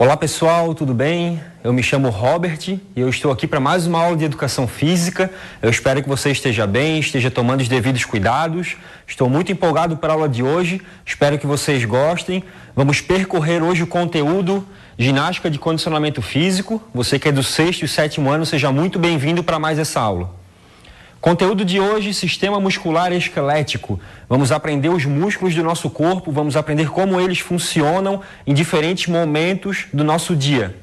Olá pessoal, tudo bem? Eu me chamo Robert e eu estou aqui para mais uma aula de Educação Física. Eu espero que você esteja bem, esteja tomando os devidos cuidados. Estou muito empolgado para a aula de hoje, espero que vocês gostem. Vamos percorrer hoje o conteúdo Ginástica de Condicionamento Físico. Você que é do 6º e 7º ano, seja muito bem-vindo para mais essa aula. Conteúdo de hoje, sistema muscular esquelético. Vamos aprender os músculos do nosso corpo, vamos aprender como eles funcionam em diferentes momentos do nosso dia.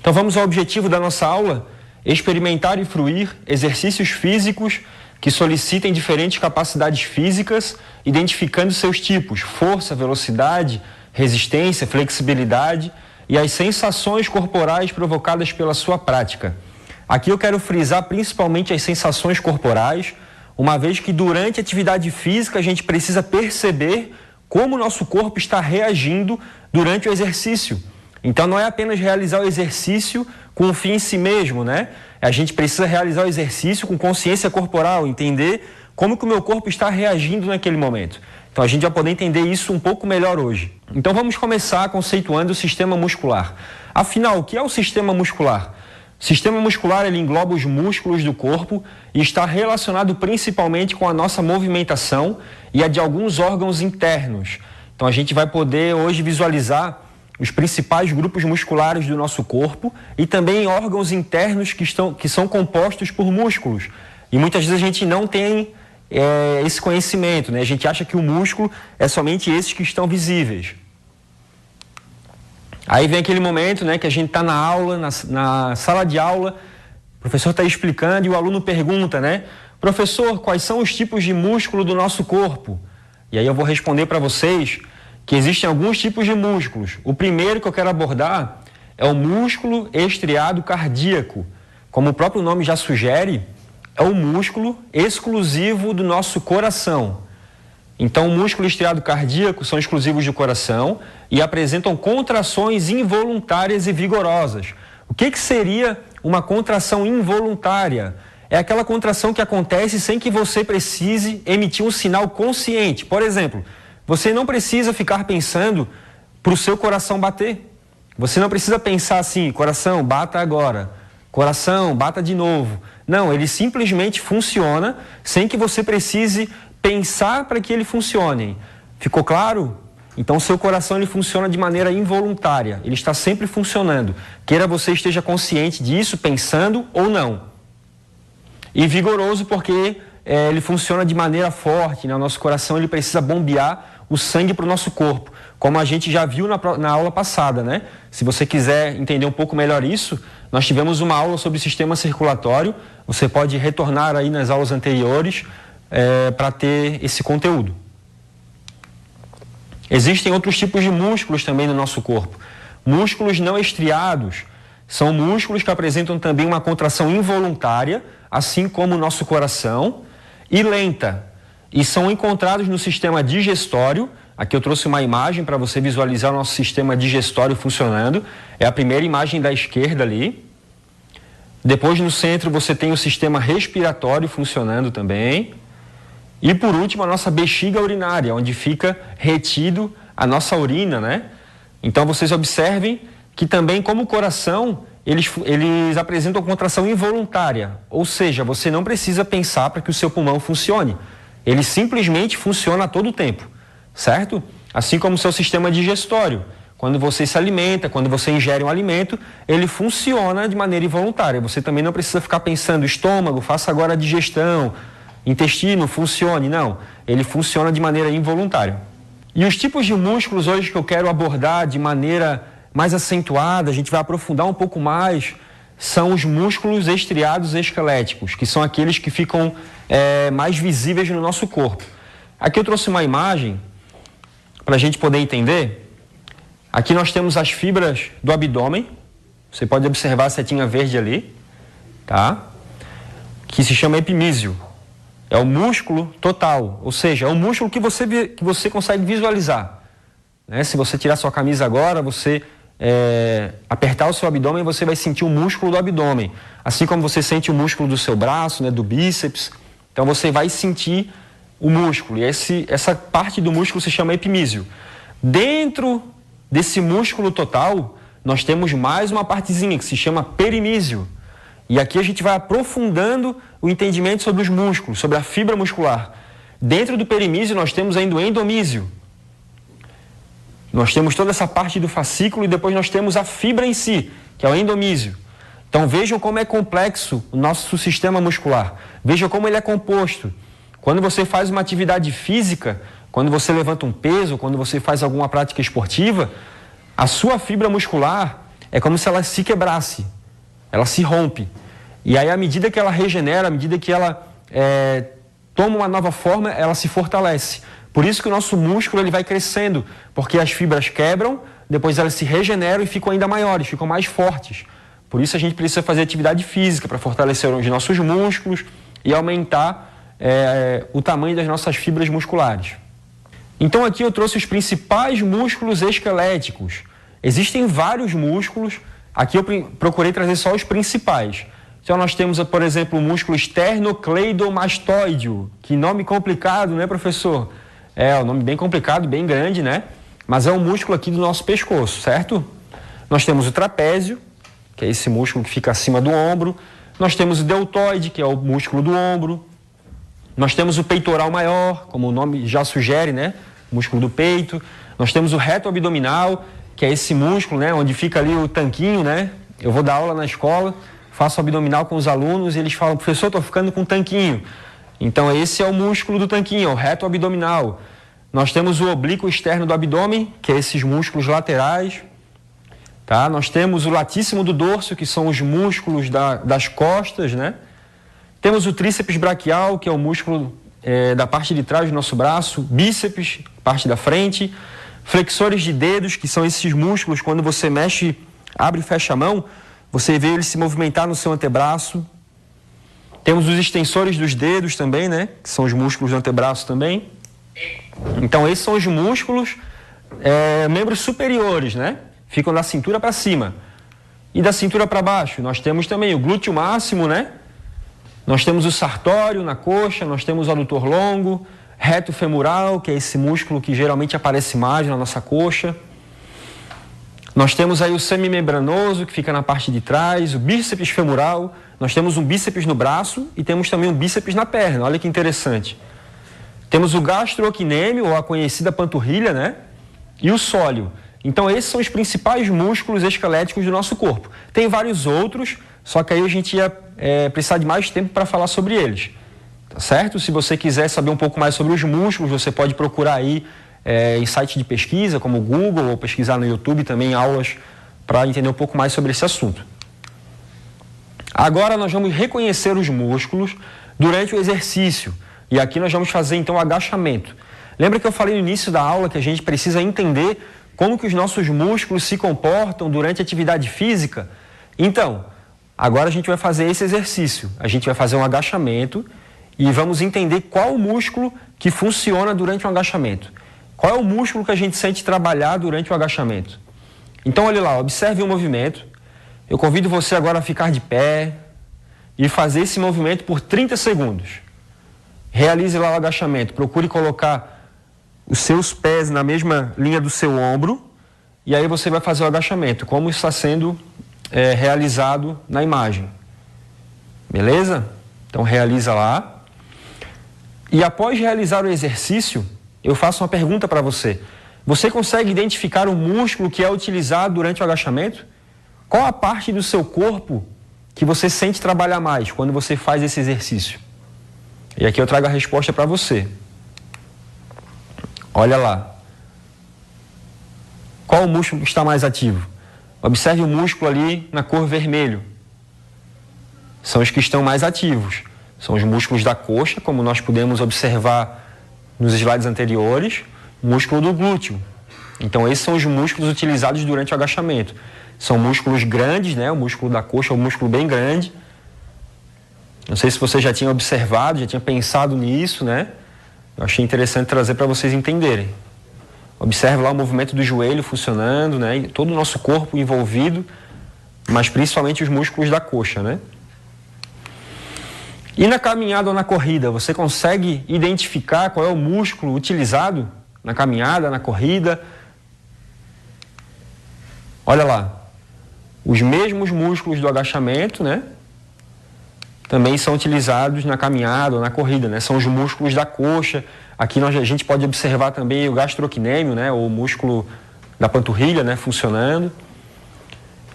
Então vamos ao objetivo da nossa aula: experimentar e fruir exercícios físicos que solicitem diferentes capacidades físicas, identificando seus tipos: força, velocidade, resistência, flexibilidade e as sensações corporais provocadas pela sua prática. Aqui eu quero frisar principalmente as sensações corporais, uma vez que durante a atividade física a gente precisa perceber como o nosso corpo está reagindo durante o exercício. Então não é apenas realizar o exercício com um fim em si mesmo, né? A gente precisa realizar o exercício com consciência corporal, entender como que o meu corpo está reagindo naquele momento. Então a gente vai poder entender isso um pouco melhor hoje. Então vamos começar conceituando o sistema muscular. Afinal, o que é o sistema muscular? O sistema muscular ele engloba os músculos do corpo e está relacionado principalmente com a nossa movimentação e a de alguns órgãos internos. Então a gente vai poder hoje visualizar os principais grupos musculares do nosso corpo e também órgãos internos que são compostos por músculos. E muitas vezes a gente não tem esse conhecimento, né? A gente acha que o músculo é somente esses que estão visíveis. Aí vem aquele momento, né, que a gente está na aula, na sala de aula, o professor está explicando e o aluno pergunta, né? Professor, quais são os tipos de músculo do nosso corpo? E aí eu vou responder para vocês que existem alguns tipos de músculos. O primeiro que eu quero abordar é o músculo estriado cardíaco. Como o próprio nome já sugere, é o músculo exclusivo do nosso coração. Então, o músculo estriado cardíaco são exclusivos do coração e apresentam contrações involuntárias e vigorosas. O que seria uma contração involuntária? É aquela contração que acontece sem que você precise emitir um sinal consciente. Por exemplo, você não precisa ficar pensando para o seu coração bater. Você não precisa pensar assim: coração, bata agora. Coração, bata de novo. Não, ele simplesmente funciona sem que você precise pensar para que ele funcione. Ficou claro? Então o seu coração ele funciona de maneira involuntária, ele está sempre funcionando, queira você esteja consciente disso, pensando ou não. E vigoroso porque ele funciona de maneira forte, né? O nosso coração ele precisa bombear o sangue para o nosso corpo, como a gente já viu na aula passada, né? Se você quiser entender um pouco melhor isso, nós tivemos uma aula sobre o sistema circulatório, você pode retornar aí nas aulas anteriores, para ter esse conteúdo. Existem outros tipos de músculos também no nosso corpo. Músculos não estriados são músculos que apresentam também uma contração involuntária, assim como o nosso coração, e lenta. E são encontrados no sistema digestório. Aqui eu trouxe uma imagem para você visualizar o nosso sistema digestório funcionando. É a primeira imagem da esquerda ali. Depois no centro você tem o sistema respiratório funcionando também. E por último, a nossa bexiga urinária, onde fica retido a nossa urina, né? Então vocês observem que também, como o coração, eles apresentam contração involuntária, ou seja, você não precisa pensar para que o seu pulmão funcione. Ele simplesmente funciona a todo tempo, certo? Assim como o seu sistema digestório. Quando você se alimenta, quando você ingere um alimento, ele funciona de maneira involuntária. Você também não precisa ficar pensando: estômago, faça agora a digestão, intestino, funcione. Não, ele funciona de maneira involuntária. E os tipos de músculos hoje que eu quero abordar de maneira mais acentuada, a gente vai aprofundar um pouco mais, são os músculos estriados esqueléticos, que são aqueles que ficam mais visíveis no nosso corpo. Aqui eu trouxe uma imagem para a gente poder entender. Aqui nós temos as fibras do abdômen, você pode observar a setinha verde ali, tá? Que se chama epimísio. É o músculo total, ou seja, é o músculo que você consegue visualizar, né? Se você tirar sua camisa agora, você apertar o seu abdômen, você vai sentir o músculo do abdômen. Assim como você sente o músculo do seu braço, né, do bíceps. Então você vai sentir o músculo. E essa parte do músculo se chama epimísio. Dentro desse músculo total, nós temos mais uma partezinha que se chama perimísio. E aqui a gente vai aprofundando o entendimento sobre os músculos, sobre a fibra muscular. Dentro do perimísio nós temos ainda o endomísio. Nós temos toda essa parte do fascículo e depois nós temos a fibra em si, que é o endomísio. Então vejam como é complexo o nosso sistema muscular. Vejam como ele é composto. Quando você faz uma atividade física, quando você levanta um peso, quando você faz alguma prática esportiva, a sua fibra muscular é como se ela se quebrasse, ela se rompe. E aí, à medida que ela regenera, à medida que ela toma uma nova forma, ela se fortalece. Por isso que o nosso músculo ele vai crescendo, porque as fibras quebram, depois elas se regeneram e ficam ainda maiores, ficam mais fortes. Por isso a gente precisa fazer atividade física para fortalecer os nossos músculos e aumentar o tamanho das nossas fibras musculares. Então aqui eu trouxe os principais músculos esqueléticos. Existem vários músculos, aqui eu procurei trazer só os principais. Então nós temos, por exemplo, o músculo esternocleidomastoideo. Que nome complicado, né, professor? É um nome bem complicado, bem grande, né? Mas é um músculo aqui do nosso pescoço, certo? Nós temos o trapézio, que é esse músculo que fica acima do ombro. Nós temos o deltoide, que é o músculo do ombro. Nós temos o peitoral maior, como o nome já sugere, né? Músculo do peito. Nós temos o reto abdominal, que é esse músculo, né? Onde fica ali o tanquinho, né? Eu vou dar aula na escola, faço abdominal com os alunos e eles falam, professor, estou ficando com um tanquinho. Então esse é o músculo do tanquinho, o reto abdominal. Nós temos o oblíquo externo do abdômen, que é esses músculos laterais. Tá? Nós temos o latíssimo do dorso, que são os músculos das costas, né? Temos o tríceps braquial, que é o músculo da parte de trás do nosso braço, bíceps, parte da frente, flexores de dedos, que são esses músculos, quando você mexe, abre e fecha a mão, você vê ele se movimentar no seu antebraço. Temos os extensores dos dedos também, né? Que são os músculos do antebraço também. Então esses são os músculos, membros superiores, né? Ficam da cintura para cima. E da cintura para baixo, nós temos também o glúteo máximo, né? Nós temos o sartório na coxa, nós temos o adutor longo, reto femoral, que é esse músculo que geralmente aparece mais na nossa coxa. Nós temos aí o semimembranoso, que fica na parte de trás, o bíceps femoral. Nós temos um bíceps no braço e temos também um bíceps na perna, olha que interessante. Temos o gastrocnêmio, ou a conhecida panturrilha, né? E o sóleo. Então esses são os principais músculos esqueléticos do nosso corpo. Tem vários outros, só que aí a gente ia precisar de mais tempo para falar sobre eles. Tá certo? Se você quiser saber um pouco mais sobre os músculos, você pode procurar aí em site de pesquisa, como o Google, ou pesquisar no YouTube também aulas para entender um pouco mais sobre esse assunto. Agora nós vamos reconhecer os músculos durante o exercício. E aqui nós vamos fazer então o agachamento. Lembra que eu falei no início da aula que a gente precisa entender como que os nossos músculos se comportam durante a atividade física? Então, agora a gente vai fazer esse exercício. A gente vai fazer um agachamento e vamos entender qual o músculo que funciona durante o agachamento. Qual é o músculo que a gente sente trabalhar durante o agachamento? Então, olha lá, observe o movimento. Eu convido você agora a ficar de pé e fazer esse movimento por 30 segundos. Realize lá o agachamento. Procure colocar os seus pés na mesma linha do seu ombro e aí você vai fazer o agachamento, como está sendo realizado na imagem. Beleza? Então, realiza lá. E após realizar o exercício, eu faço uma pergunta para você. Você consegue identificar o músculo que é utilizado durante o agachamento? Qual a parte do seu corpo que você sente trabalhar mais quando você faz esse exercício? E aqui eu trago a resposta para você. Olha lá. Qual o músculo que está mais ativo? Observe o músculo ali na cor vermelho. São os que estão mais ativos. São os músculos da coxa, como nós pudemos observar nos slides anteriores, o músculo do glúteo. Então esses são os músculos utilizados durante o agachamento. São músculos grandes, né? O músculo da coxa é um músculo bem grande. Não sei se você já tinha observado, já tinha pensado nisso, né? Eu achei interessante trazer para vocês entenderem. Observe lá o movimento do joelho funcionando, né? E todo o nosso corpo envolvido, mas principalmente os músculos da coxa, né? E na caminhada ou na corrida, você consegue identificar qual é o músculo utilizado na caminhada, na corrida? Olha lá, os mesmos músculos do agachamento, né? Também são utilizados na caminhada ou na corrida, né? São os músculos da coxa. Aqui a gente pode observar também o gastrocnêmio, né? O músculo da panturrilha, né? Funcionando.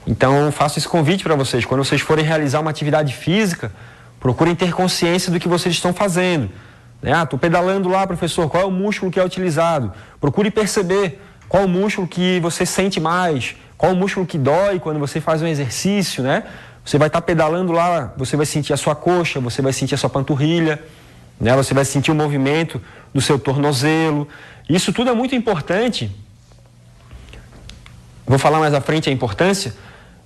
Então, faço esse convite para vocês. Quando vocês forem realizar uma atividade física, procurem ter consciência do que vocês estão fazendo. Estou pedalando lá, professor, qual é o músculo que é utilizado? Procure perceber qual o músculo que você sente mais, qual o músculo que dói quando você faz um exercício, né? Você vai estar pedalando lá, você vai sentir a sua coxa, você vai sentir a sua panturrilha, né? Você vai sentir o movimento do seu tornozelo. Isso tudo é muito importante. Vou falar mais à frente a importância,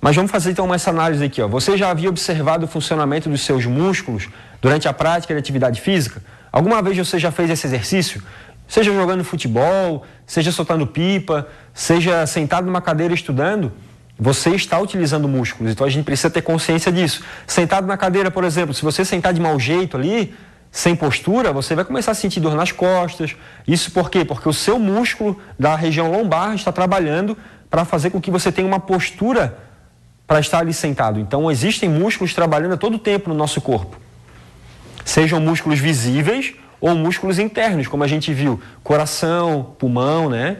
mas vamos fazer então essa análise aqui, ó. Você já havia observado o funcionamento dos seus músculos durante a prática de atividade física? Alguma vez você já fez esse exercício? Seja jogando futebol, seja soltando pipa, seja sentado numa cadeira estudando, você está utilizando músculos. Então a gente precisa ter consciência disso. Sentado na cadeira, por exemplo, se você sentar de mau jeito ali, sem postura, você vai começar a sentir dor nas costas. Isso por quê? Porque o seu músculo da região lombar está trabalhando para fazer com que você tenha uma postura para estar ali sentado. Então existem músculos trabalhando a todo tempo no nosso corpo. Sejam músculos visíveis ou músculos internos, como a gente viu, coração, pulmão, né?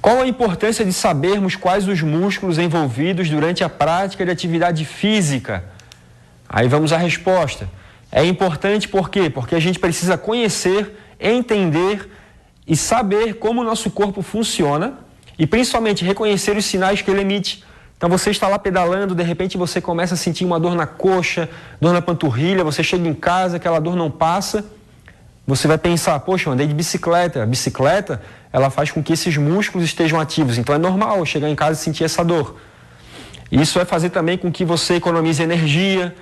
Qual a importância de sabermos quais os músculos envolvidos durante a prática de atividade física? Aí vamos à resposta. É importante por quê? Porque a gente precisa conhecer, entender e saber como o nosso corpo funciona e principalmente reconhecer os sinais que ele emite. Então você está lá pedalando, de repente você começa a sentir uma dor na coxa, dor na panturrilha, você chega em casa, aquela dor não passa, você vai pensar, poxa, eu andei de bicicleta. A bicicleta, ela faz com que esses músculos estejam ativos, então é normal eu chegar em casa e sentir essa dor. Isso vai fazer também com que você economize energia,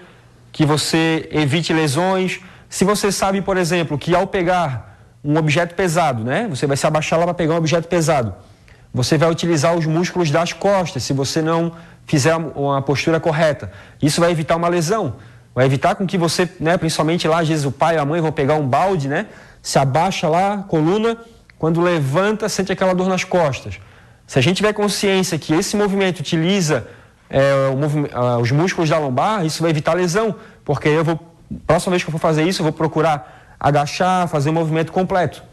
que você evite lesões. Se você sabe, por exemplo, que ao pegar um objeto pesado, né, você vai se abaixar lá para pegar um objeto pesado, você vai utilizar os músculos das costas, se você não fizer uma postura correta. Isso vai evitar uma lesão, vai evitar com que você, né, principalmente lá, às vezes o pai e a mãe vão pegar um balde, né, se abaixa lá, coluna, quando levanta, sente aquela dor nas costas. Se a gente tiver consciência que esse movimento utiliza os músculos da lombar, isso vai evitar lesão, porque próxima vez que eu for fazer isso, eu vou procurar agachar, fazer o movimento completo.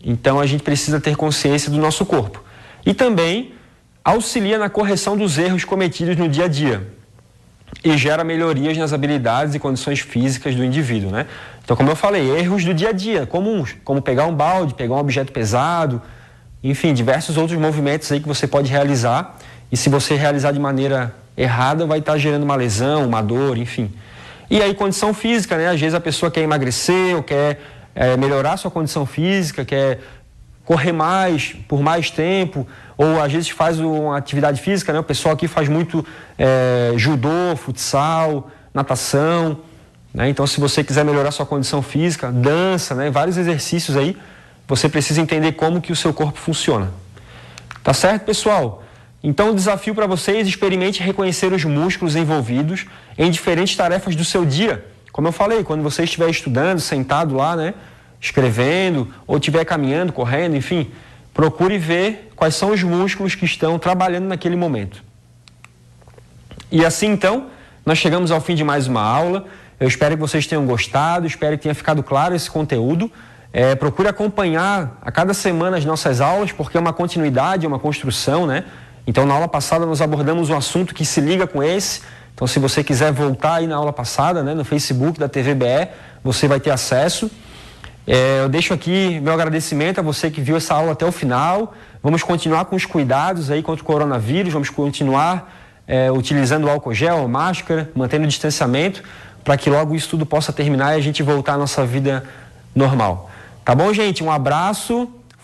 Então a gente precisa ter consciência do nosso corpo. E também auxilia na correção dos erros cometidos no dia a dia e gera melhorias nas habilidades e condições físicas do indivíduo, né? Então, como eu falei, erros do dia a dia, comuns, como pegar um balde, pegar um objeto pesado, enfim, diversos outros movimentos aí que você pode realizar e se você realizar de maneira errada, vai estar gerando uma lesão, uma dor, enfim. E aí, condição física, né? Às vezes a pessoa quer emagrecer ou quer melhorar sua condição física, quer correr mais, por mais tempo, ou às vezes faz uma atividade física, né? O pessoal aqui faz muito judô, futsal, natação, né? Então, se você quiser melhorar sua condição física, dança, né? Vários exercícios aí, você precisa entender como que o seu corpo funciona. Tá certo, pessoal? Então, o desafio para vocês, experimente reconhecer os músculos envolvidos em diferentes tarefas do seu dia. Como eu falei, quando você estiver estudando, sentado lá, né? Escrevendo, ou estiver caminhando, correndo, enfim, procure ver quais são os músculos que estão trabalhando naquele momento. E assim, então, nós chegamos ao fim de mais uma aula. Eu espero que vocês tenham gostado, espero que tenha ficado claro esse conteúdo. Procure acompanhar a cada semana as nossas aulas, porque é uma continuidade, é uma construção, né? Então, na aula passada, nós abordamos um assunto que se liga com esse. Então, se você quiser voltar aí na aula passada, né, no Facebook da TVBE, você vai ter acesso. Eu deixo aqui meu agradecimento a você que viu essa aula até o final. Vamos continuar com os cuidados aí contra o coronavírus, vamos continuar utilizando o álcool gel, máscara, mantendo o distanciamento, para que logo isso tudo possa terminar e a gente voltar à nossa vida normal. Tá bom, gente? Um abraço